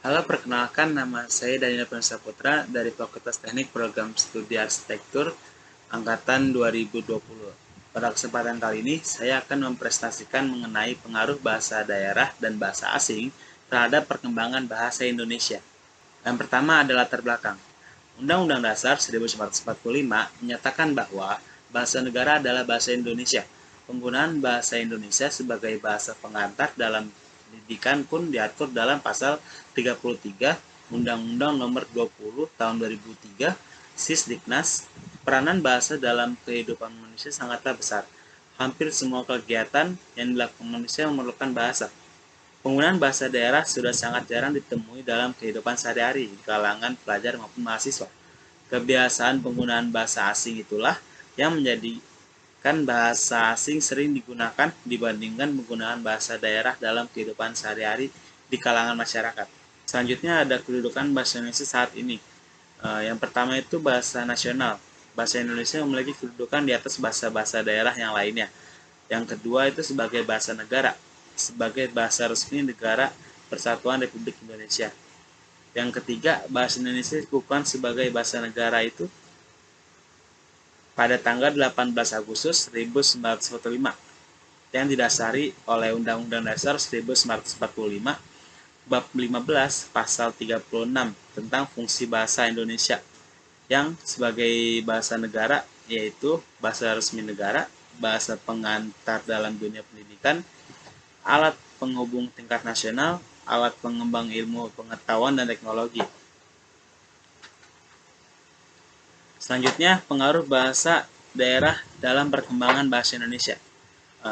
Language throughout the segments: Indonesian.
Halo, perkenalkan nama saya Daniel Saputra dari Fakultas Teknik Program Studi Arsitektur Angkatan 2020. Pada kesempatan kali ini, saya akan mempresentasikan mengenai pengaruh bahasa daerah dan bahasa asing terhadap perkembangan bahasa Indonesia. Yang pertama adalah latar belakang. Undang-Undang Dasar 1945 menyatakan bahwa bahasa negara adalah bahasa Indonesia. Penggunaan bahasa Indonesia sebagai bahasa pengantar dalam pendidikan pun diatur dalam pasal 33 Undang-Undang Nomor 20 Tahun 2003 Sisdiknas. Peranan bahasa dalam kehidupan manusia sangatlah besar. Hampir semua kegiatan yang dilakukan manusia memerlukan bahasa. Penggunaan bahasa daerah sudah sangat jarang ditemui dalam kehidupan sehari-hari di kalangan pelajar maupun mahasiswa. Kebiasaan penggunaan bahasa asing itulah yang menjadikan bahasa asing sering digunakan dibandingkan penggunaan bahasa daerah dalam kehidupan sehari-hari di kalangan masyarakat. Selanjutnya ada kedudukan bahasa Indonesia saat ini. Yang pertama itu bahasa nasional. Bahasa Indonesia memiliki kedudukan di atas bahasa-bahasa daerah yang lainnya. Yang kedua itu sebagai bahasa negara, sebagai bahasa resmi negara Persatuan Republik Indonesia. Yang ketiga, bahasa Indonesia dikukuhkan sebagai bahasa negara itu pada tanggal 18 Agustus 1945 yang didasari oleh Undang-Undang Dasar 1945 Bab 15 Pasal 36 tentang fungsi bahasa Indonesia yang sebagai bahasa negara yaitu bahasa resmi negara, bahasa pengantar dalam dunia pendidikan, alat penghubung tingkat nasional, alat pengembang ilmu pengetahuan dan teknologi. Selanjutnya, pengaruh bahasa daerah dalam perkembangan bahasa Indonesia.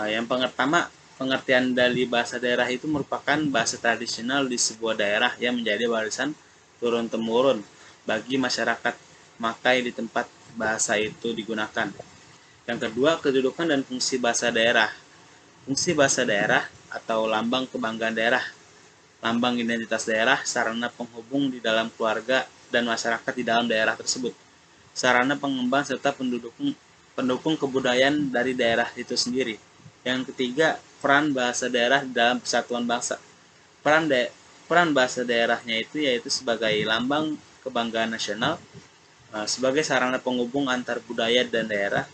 Yang pertama, pengertian dari bahasa daerah itu merupakan bahasa tradisional di sebuah daerah yang menjadi warisan turun-temurun bagi masyarakat makai di tempat bahasa itu digunakan. Yang kedua, kedudukan dan fungsi bahasa daerah. Fungsi bahasa daerah atau lambang kebanggaan daerah, lambang identitas daerah, sarana penghubung di dalam keluarga dan masyarakat di dalam daerah tersebut, sarana pengembang serta pendukung kebudayaan dari daerah itu sendiri. Yang ketiga, peran bahasa daerah dalam persatuan bangsa. Peran bahasa daerahnya itu yaitu sebagai lambang kebanggaan nasional, sebagai sarana penghubung antar budaya dan daerah,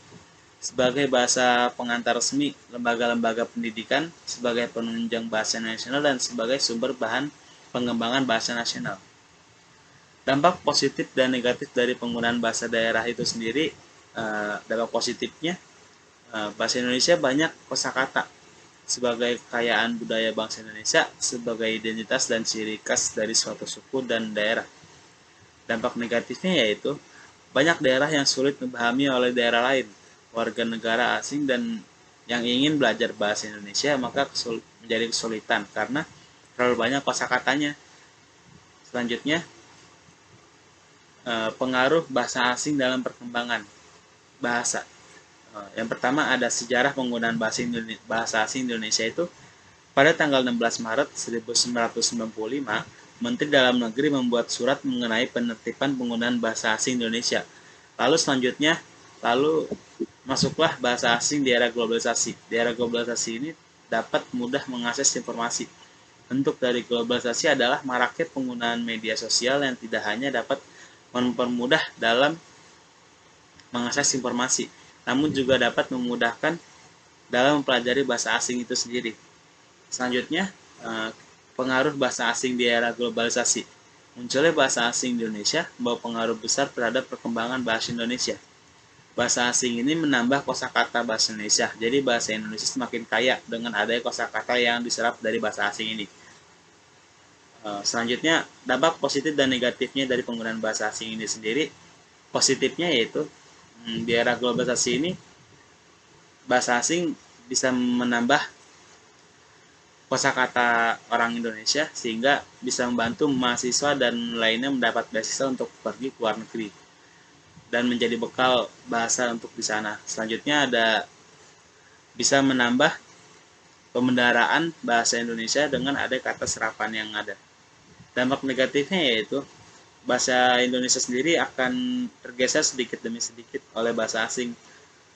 sebagai bahasa pengantar resmi lembaga-lembaga pendidikan, sebagai penunjang bahasa nasional, dan sebagai sumber bahan pengembangan bahasa nasional. Dampak positif dan negatif dari penggunaan bahasa daerah itu sendiri, dampak positifnya, bahasa Indonesia banyak kosakata sebagai kekayaan budaya bangsa Indonesia, sebagai identitas dan ciri khas dari suatu suku dan daerah. Dampak negatifnya yaitu banyak daerah yang sulit dipahami oleh daerah lain, warga negara asing dan yang ingin belajar bahasa Indonesia maka menjadi kesulitan karena terlalu banyak kosakatanya. Selanjutnya, pengaruh bahasa asing dalam perkembangan bahasa. Yang pertama ada sejarah penggunaan bahasa asing Indonesia itu pada tanggal 16 Maret 1995, Menteri Dalam Negeri membuat surat mengenai penertiban penggunaan bahasa asing Indonesia. Lalu masuklah bahasa asing di era globalisasi. Di era globalisasi ini dapat mudah mengakses informasi. Bentuk dari globalisasi adalah maraknya penggunaan media sosial yang tidak hanya dapat mempermudah dalam mengakses informasi, namun juga dapat memudahkan dalam mempelajari bahasa asing itu sendiri. Selanjutnya, pengaruh bahasa asing di era globalisasi. Munculnya bahasa asing di Indonesia membawa pengaruh besar terhadap perkembangan bahasa Indonesia. Bahasa asing ini menambah kosakata bahasa Indonesia, jadi bahasa Indonesia semakin kaya dengan adanya kosakata yang diserap dari bahasa asing ini. Selanjutnya, dampak positif dan negatifnya dari penggunaan bahasa asing ini sendiri. Positifnya yaitu di era globalisasi ini bahasa asing bisa menambah kosakata orang Indonesia sehingga bisa membantu mahasiswa dan lainnya mendapat beasiswa untuk pergi ke luar negeri dan menjadi bekal bahasa untuk di sana. Selanjutnya ada bisa menambah pembendaraan bahasa Indonesia dengan ada kata serapan yang ada. Dampak negatifnya yaitu bahasa Indonesia sendiri akan tergeser sedikit demi sedikit oleh bahasa asing.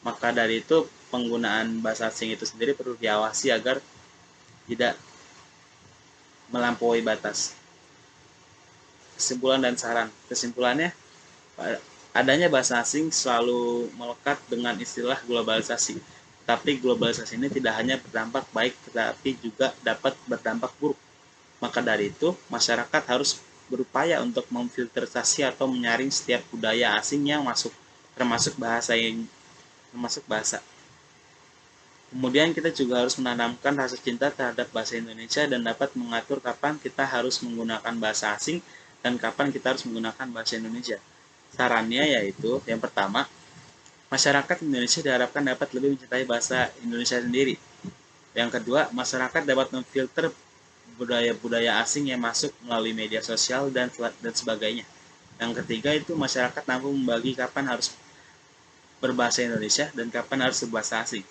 Maka dari itu penggunaan bahasa asing itu sendiri perlu diawasi agar tidak melampaui batas. kesimpulan dan saran. Kesimpulannya, adanya bahasa asing selalu melekat dengan istilah globalisasi. Tapi globalisasi ini tidak hanya berdampak baik, tetapi juga dapat berdampak buruk. Maka dari itu, masyarakat harus berupaya untuk memfilterisasi atau menyaring setiap budaya asing yang masuk, termasuk bahasa. Kemudian kita juga harus menanamkan rasa cinta terhadap bahasa Indonesia dan dapat mengatur kapan kita harus menggunakan bahasa asing dan kapan kita harus menggunakan bahasa Indonesia. Sarannya yaitu, yang pertama, masyarakat Indonesia diharapkan dapat lebih mencintai bahasa Indonesia sendiri. Yang kedua, masyarakat dapat memfilter budaya-budaya asing yang masuk melalui media sosial dan sebagainya. Yang ketiga itu masyarakat mampu membagi kapan harus berbahasa Indonesia dan kapan harus berbahasa asing.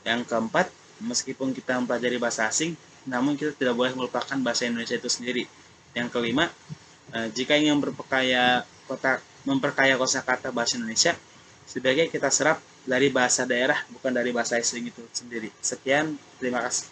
Yang keempat, meskipun kita mempelajari bahasa asing, namun kita tidak boleh melupakan bahasa Indonesia itu sendiri. Yang kelima, jika ingin memperkaya kosakata bahasa Indonesia, sebaiknya kita serap dari bahasa daerah, bukan dari bahasa asing itu sendiri. Sekian, terima kasih.